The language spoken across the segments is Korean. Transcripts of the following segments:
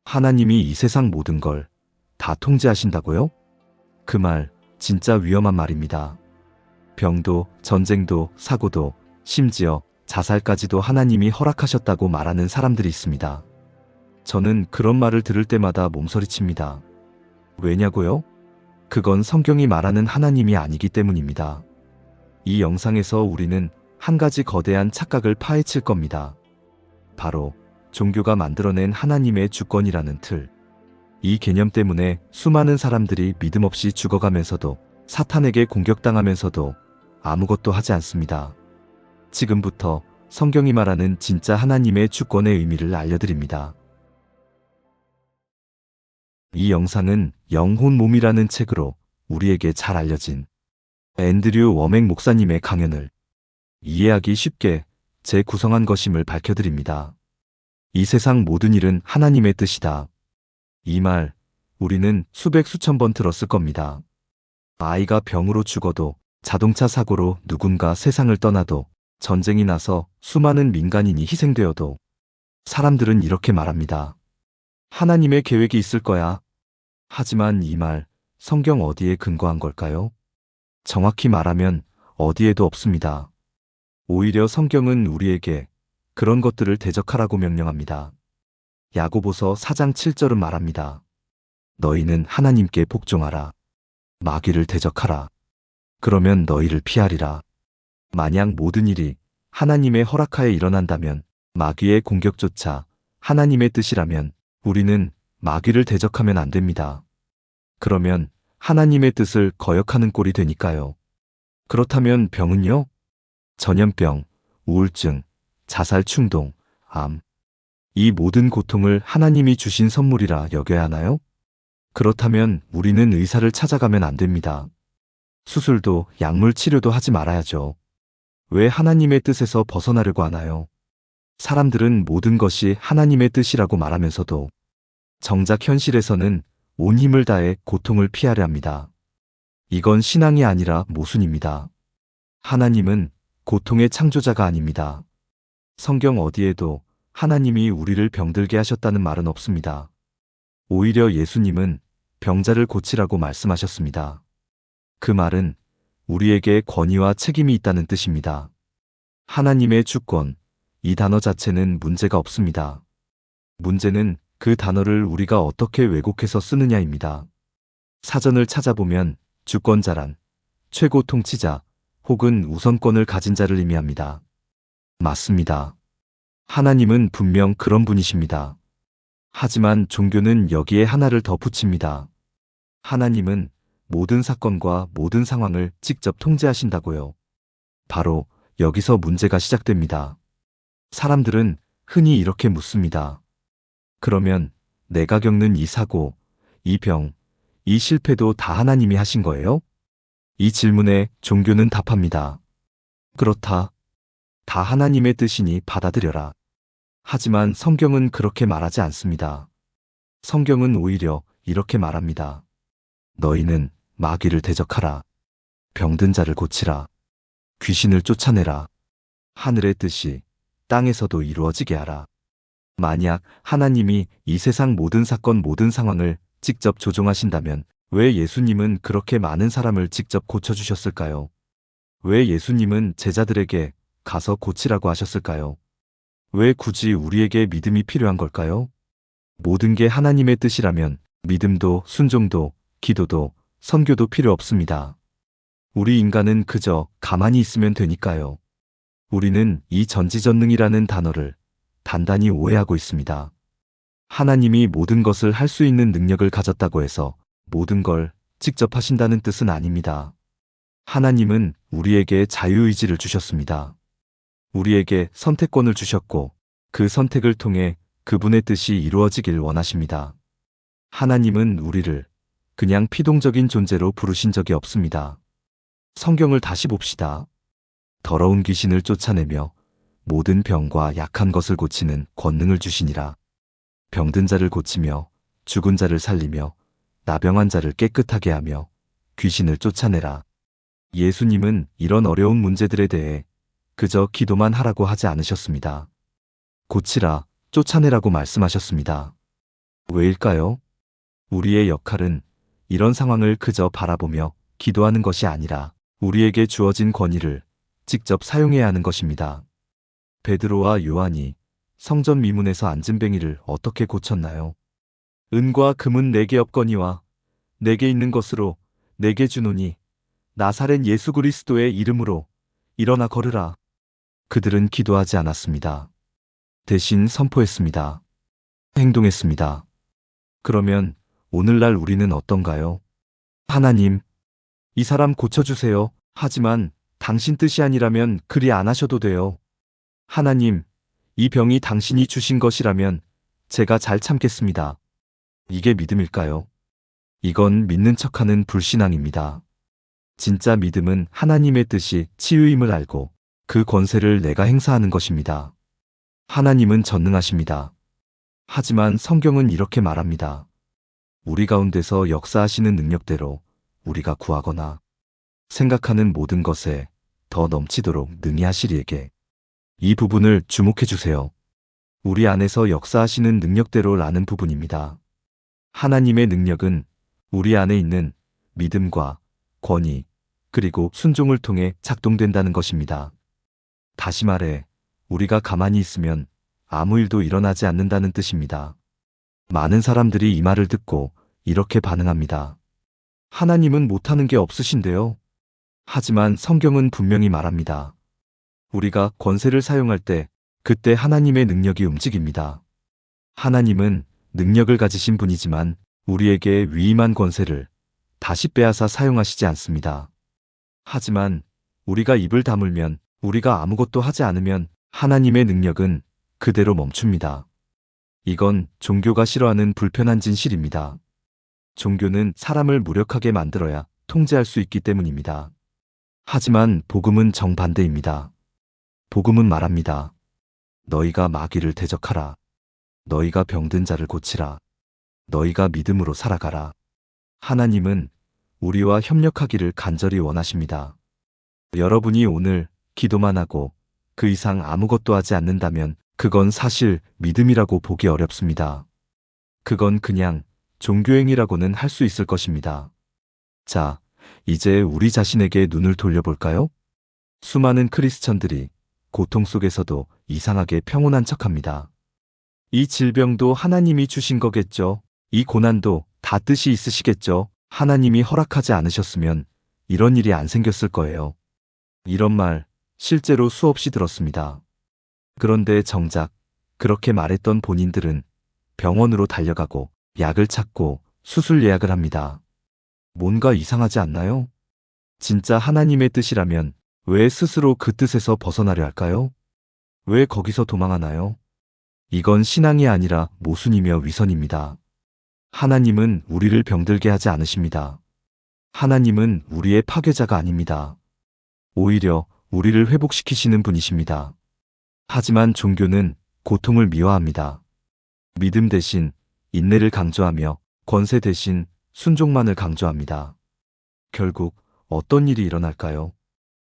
하나님이 이 세상 모든 걸 다 통제하신다고요? 그 말 진짜 위험한 말입니다. 병도, 전쟁도, 사고도, 심지어 자살까지도 하나님이 허락하셨다고 말하는 사람들이 있습니다. 저는 그런 말을 들을 때마다 몸서리칩니다. 왜냐고요? 그건 성경이 말하는 하나님이 아니기 때문입니다. 이 영상에서 우리는 한 가지 거대한 착각을 파헤칠 겁니다. 바로 종교가 만들어낸 하나님의 주권이라는 틀. 이 개념 때문에 수많은 사람들이 믿음 없이 죽어가면서도, 사탄에게 공격당하면서도 아무것도 하지 않습니다. 지금부터 성경이 말하는 진짜 하나님의 주권의 의미를 알려드립니다. 이 영상은 영혼 몸이라는 책으로 우리에게 잘 알려진 앤드류 워맥 목사님의 강연을 이해하기 쉽게 재구성한 것임을 밝혀드립니다. 이 세상 모든 일은 하나님의 뜻이다. 이 말 우리는 수백 수천 번 들었을 겁니다. 아이가 병으로 죽어도, 자동차 사고로 누군가 세상을 떠나도, 전쟁이 나서 수많은 민간인이 희생되어도 사람들은 이렇게 말합니다. 하나님의 계획이 있을 거야. 하지만 이 말 성경 어디에 근거한 걸까요? 정확히 말하면 어디에도 없습니다. 오히려 성경은 우리에게 그런 것들을 대적하라고 명령합니다. 야고보서 4장 7절은 말합니다. 너희는 하나님께 복종하라. 마귀를 대적하라. 그러면 너희를 피하리라. 만약 모든 일이 하나님의 허락하에 일어난다면, 마귀의 공격조차 하나님의 뜻이라면 우리는 마귀를 대적하면 안 됩니다. 그러면 하나님의 뜻을 거역하는 꼴이 되니까요. 그렇다면 병은요? 전염병, 우울증, 자살 충동, 암. 이 모든 고통을 하나님이 주신 선물이라 여겨야 하나요? 그렇다면 우리는 의사를 찾아가면 안 됩니다. 수술도 약물 치료도 하지 말아야죠. 왜 하나님의 뜻에서 벗어나려고 하나요? 사람들은 모든 것이 하나님의 뜻이라고 말하면서도 정작 현실에서는 온 힘을 다해 고통을 피하려 합니다. 이건 신앙이 아니라 모순입니다. 하나님은 고통의 창조자가 아닙니다. 성경 어디에도 하나님이 우리를 병들게 하셨다는 말은 없습니다. 오히려 예수님은 병자를 고치라고 말씀하셨습니다. 그 말은 우리에게 권위와 책임이 있다는 뜻입니다. 하나님의 주권, 이 단어 자체는 문제가 없습니다. 문제는 그 단어를 우리가 어떻게 왜곡해서 쓰느냐입니다. 사전을 찾아보면 주권자란 최고 통치자 혹은 우선권을 가진 자를 의미합니다. 맞습니다. 하나님은 분명 그런 분이십니다. 하지만 종교는 여기에 하나를 더 붙입니다. 하나님은 모든 사건과 모든 상황을 직접 통제하신다고요. 바로 여기서 문제가 시작됩니다. 사람들은 흔히 이렇게 묻습니다. 그러면 내가 겪는 이 사고, 이 병, 이 실패도 다 하나님이 하신 거예요? 이 질문에 종교는 답합니다. 그렇다. 다 하나님의 뜻이니 받아들여라. 하지만 성경은 그렇게 말하지 않습니다. 성경은 오히려 이렇게 말합니다. 너희는 마귀를 대적하라. 병든 자를 고치라. 귀신을 쫓아내라. 하늘의 뜻이 땅에서도 이루어지게 하라. 만약 하나님이 이 세상 모든 사건 모든 상황을 직접 조종하신다면 왜 예수님은 그렇게 많은 사람을 직접 고쳐주셨을까요? 왜 예수님은 제자들에게 가서 고치라고 하셨을까요? 왜 굳이 우리에게 믿음이 필요한 걸까요? 모든 게 하나님의 뜻이라면 믿음도, 순종도, 기도도, 선교도 필요 없습니다. 우리 인간은 그저 가만히 있으면 되니까요. 우리는 이 전지전능이라는 단어를 단단히 오해하고 있습니다. 하나님이 모든 것을 할 수 있는 능력을 가졌다고 해서 모든 걸 직접 하신다는 뜻은 아닙니다. 하나님은 우리에게 자유의지를 주셨습니다. 우리에게 선택권을 주셨고 그 선택을 통해 그분의 뜻이 이루어지길 원하십니다. 하나님은 우리를 그냥 피동적인 존재로 부르신 적이 없습니다. 성경을 다시 봅시다. 더러운 귀신을 쫓아내며 모든 병과 약한 것을 고치는 권능을 주시니라. 병든 자를 고치며 죽은 자를 살리며 나병한 자를 깨끗하게 하며 귀신을 쫓아내라. 예수님은 이런 어려운 문제들에 대해 그저 기도만 하라고 하지 않으셨습니다. 고치라, 쫓아내라고 말씀하셨습니다. 왜일까요? 우리의 역할은 이런 상황을 그저 바라보며 기도하는 것이 아니라 우리에게 주어진 권위를 직접 사용해야 하는 것입니다. 베드로와 요한이 성전 미문에서 안진뱅이를 어떻게 고쳤나요? 은과 금은 내게 없거니와 내게 있는 것으로 내게 주노니 나사렛 예수 그리스도의 이름으로 일어나 걸으라. 그들은 기도하지 않았습니다. 대신 선포했습니다. 행동했습니다. 그러면 오늘날 우리는 어떤가요? 하나님, 이 사람 고쳐주세요. 하지만 당신 뜻이 아니라면 그리 안 하셔도 돼요. 하나님, 이 병이 당신이 주신 것이라면 제가 잘 참겠습니다. 이게 믿음일까요? 이건 믿는 척하는 불신앙입니다. 진짜 믿음은 하나님의 뜻이 치유임을 알고 그 권세를 내가 행사하는 것입니다. 하나님은 전능하십니다. 하지만 성경은 이렇게 말합니다. 우리 가운데서 역사하시는 능력대로 우리가 구하거나 생각하는 모든 것에 더 넘치도록 능히 하시리에게. 이 부분을 주목해 주세요. 우리 안에서 역사하시는 능력대로라는 부분입니다. 하나님의 능력은 우리 안에 있는 믿음과 권위, 그리고 순종을 통해 작동된다는 것입니다. 다시 말해, 우리가 가만히 있으면 아무 일도 일어나지 않는다는 뜻입니다. 많은 사람들이 이 말을 듣고 이렇게 반응합니다. 하나님은 못하는 게 없으신데요. 하지만 성경은 분명히 말합니다. 우리가 권세를 사용할 때 그때 하나님의 능력이 움직입니다. 하나님은 능력을 가지신 분이지만 우리에게 위임한 권세를 다시 빼앗아 사용하시지 않습니다. 하지만 우리가 입을 다물면, 우리가 아무것도 하지 않으면 하나님의 능력은 그대로 멈춥니다. 이건 종교가 싫어하는 불편한 진실입니다. 종교는 사람을 무력하게 만들어야 통제할 수 있기 때문입니다. 하지만 복음은 정반대입니다. 복음은 말합니다. 너희가 마귀를 대적하라. 너희가 병든 자를 고치라. 너희가 믿음으로 살아가라. 하나님은 우리와 협력하기를 간절히 원하십니다. 여러분이 오늘 기도만 하고 그 이상 아무것도 하지 않는다면 그건 사실 믿음이라고 보기 어렵습니다. 그건 그냥 종교행위라고는 할 수 있을 것입니다. 자, 이제 우리 자신에게 눈을 돌려볼까요? 수많은 크리스천들이 고통 속에서도 이상하게 평온한 척합니다. 이 질병도 하나님이 주신 거겠죠. 이 고난도 다 뜻이 있으시겠죠. 하나님이 허락하지 않으셨으면 이런 일이 안 생겼을 거예요. 이런 말 실제로 수없이 들었습니다. 그런데 정작 그렇게 말했던 본인들은 병원으로 달려가고 약을 찾고 수술 예약을 합니다. 뭔가 이상하지 않나요? 진짜 하나님의 뜻이라면 왜 스스로 그 뜻에서 벗어나려 할까요? 왜 거기서 도망하나요? 이건 신앙이 아니라 모순이며 위선입니다. 하나님은 우리를 병들게 하지 않으십니다. 하나님은 우리의 파괴자가 아닙니다. 오히려 우리를 회복시키시는 분이십니다. 하지만 종교는 고통을 미화합니다. 믿음 대신 인내를 강조하며 권세 대신 순종만을 강조합니다. 결국 어떤 일이 일어날까요?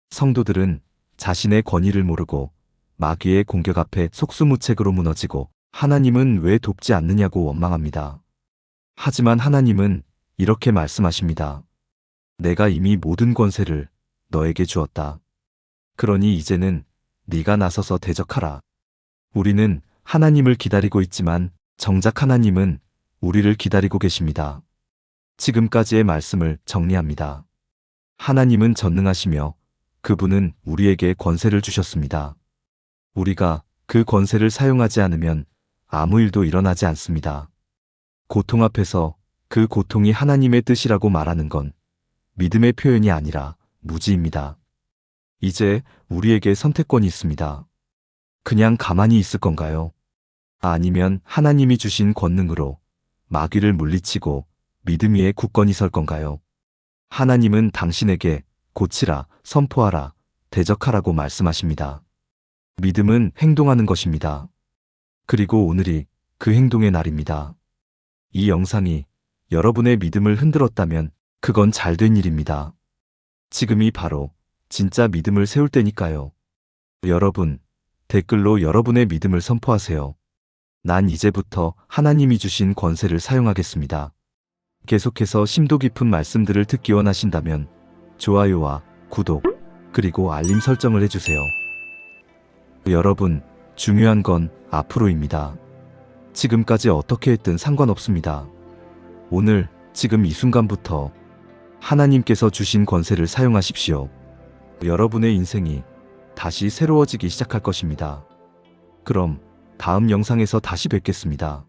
성도들은 자신의 권위를 모르고 마귀의 공격 앞에 속수무책으로 무너지고 하나님은 왜 돕지 않느냐고 원망합니다. 하지만 하나님은 이렇게 말씀하십니다. 내가 이미 모든 권세를 너에게 주었다. 그러니 이제는 네가 나서서 대적하라. 우리는 하나님을 기다리고 있지만 정작 하나님은 우리를 기다리고 계십니다. 지금까지의 말씀을 정리합니다. 하나님은 전능하시며 그분은 우리에게 권세를 주셨습니다. 우리가 그 권세를 사용하지 않으면 아무 일도 일어나지 않습니다. 고통 앞에서 그 고통이 하나님의 뜻이라고 말하는 건 믿음의 표현이 아니라 무지입니다. 이제 우리에게 선택권이 있습니다. 그냥 가만히 있을 건가요? 아니면 하나님이 주신 권능으로 마귀를 물리치고 믿음 위에 굳건히 설 건가요? 하나님은 당신에게 고치라, 선포하라, 대적하라고 말씀하십니다. 믿음은 행동하는 것입니다. 그리고 오늘이 그 행동의 날입니다. 이 영상이 여러분의 믿음을 흔들었다면 그건 잘된 일입니다. 지금이 바로 진짜 믿음을 세울 때니까요. 여러분, 댓글로 여러분의 믿음을 선포하세요. 난 이제부터 하나님이 주신 권세를 사용하겠습니다. 계속해서 심도 깊은 말씀들을 듣기 원하신다면 좋아요와 구독, 그리고 알림 설정을 해주세요. 여러분, 중요한 건 앞으로입니다. 지금까지 어떻게 했든 상관없습니다. 오늘, 지금 이 순간부터 하나님께서 주신 권세를 사용하십시오. 여러분의 인생이 다시 새로워지기 시작할 것입니다. 그럼 다음 영상에서 다시 뵙겠습니다.